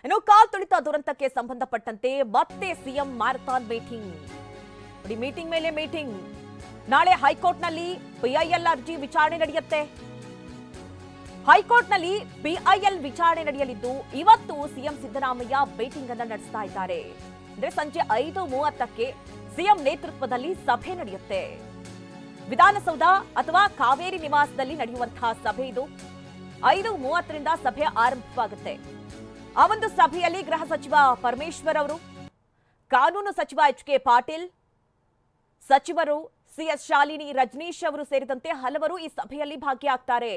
ಇನ್ನು ಕಾಲ್ತುಳಿತ ದುರಂತಕ್ಕೆ ಸಂಬಂಧಪಟ್ಟಂತೆ ಮತ್ತೆ ಸಿಎಂ ಮ್ಯಾರಥಾನ್ ಮೀಟಿಂಗ್. ನೋಡಿ, ಮೀಟಿಂಗ್ ಮೇಲೆ ಮೀಟಿಂಗ್. ನಾಳೆ ಹೈಕೋರ್ಟ್ನಲ್ಲಿ ಪಿಐಎಲ್ ಅರ್ಜಿ ವಿಚಾರಣೆ ನಡೆಯುತ್ತೆ. ಹೈಕೋರ್ಟ್ನಲ್ಲಿ ಪಿಐಎಲ್ ವಿಚಾರಣೆ ನಡೆಯಲಿದ್ದು ಇವತ್ತು ಸಿಎಂ ಸಿದ್ದರಾಮಯ್ಯ ಮೀಟಿಂಗ್ ಅನ್ನು ನಡೆಸ್ತಾ ಇದ್ದಾರೆ. ಅಂದ್ರೆ ಸಂಜೆ 5:30ಕ್ಕೆ ಸಿಎಂ ನೇತೃತ್ವದಲ್ಲಿ ಸಭೆ ನಡೆಯುತ್ತೆ. ವಿಧಾನಸೌಧ ಅಥವಾ ಕಾವೇರಿ ನಿವಾಸದಲ್ಲಿ ನಡೆಯುವಂತಹ ಸಭೆ ಇದು. 5:30ರಿಂದ ಸಭೆ ಆರಂಭವಾಗುತ್ತೆ. ಆ ಒಂದು ಸಭೆಯಲ್ಲಿ ಗೃಹ ಸಚಿವ ಪರಮೇಶ್ವರ್ ಅವರು, ಕಾನೂನು ಸಚಿವ ಎಚ್.ಕೆ. ಪಾಟೀಲ್, ಸಚಿವರು ಸಿಎಸ್ ಶಾಲಿನಿ ರಜನೀಶ್ ಅವರು ಸೇರಿದಂತೆ ಹಲವರು ಈ ಸಭೆಯಲ್ಲಿ ಭಾಗಿಯಾಗ್ತಾರೆ.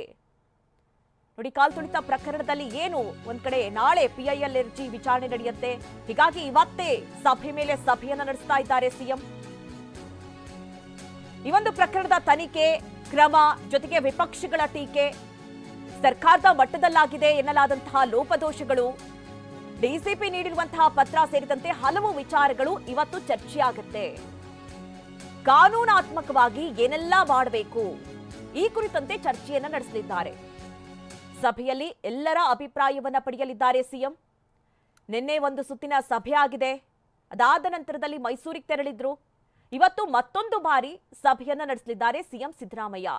ನೋಡಿ, ಕಾಲ್ತುಳಿತ ಪ್ರಕರಣದಲ್ಲಿ ಏನು ಒಂದ್ ಕಡೆ ನಾಳೆ ಪಿಐಎಲ್ ಅರ್ಜಿ ವಿಚಾರಣೆ ನಡೆಯುತ್ತೆ. ಹೀಗಾಗಿ ಇವತ್ತೇ ಸಭೆ ಮೇಲೆ ಸಭೆಯನ್ನ ನಡೆಸ್ತಾ ಇದ್ದಾರೆ ಸಿಎಂ. ಈ ಒಂದು ಪ್ರಕರಣದ ತನಿಖೆ ಕ್ರಮ ಜೊತೆಗೆ ವಿಪಕ್ಷಗಳ ಟೀಕೆ, ಸರ್ಕಾರದ ಮಟ್ಟದಲ್ಲಾಗಿದೆ ಎನ್ನಲಾದಂತಹ ಲೋಪದೋಷಗಳು, ಡಿಸಿಪಿ ನೀಡಿರುವಂತಹ ಪತ್ರ ಸೇರಿದಂತೆ ಹಲವು ವಿಚಾರಗಳು ಇವತ್ತು ಚರ್ಚೆಯಾಗುತ್ತೆ. ಕಾನೂನಾತ್ಮಕವಾಗಿ ಏನೆಲ್ಲ ಮಾಡಬೇಕು ಈ ಕುರಿತಂತೆ ಚರ್ಚೆಯನ್ನ ನಡೆಸಲಿದ್ದಾರೆ. ಸಭೆಯಲ್ಲಿ ಎಲ್ಲರ ಅಭಿಪ್ರಾಯವನ್ನ ಪಡೆಯಲಿದ್ದಾರೆ ಸಿಎಂ. ನಿನ್ನೆ ಒಂದು ಸುತ್ತಿನ ಸಭೆ ಆಗಿದೆ. ಅದಾದ ನಂತರದಲ್ಲಿ ಮೈಸೂರಿಗೆ ತೆರಳಿದ್ರು. ಇವತ್ತು ಮತ್ತೊಂದು ಬಾರಿ ಸಭೆಯನ್ನ ನಡೆಸಲಿದ್ದಾರೆ ಸಿಎಂ ಸಿದ್ದರಾಮಯ್ಯ.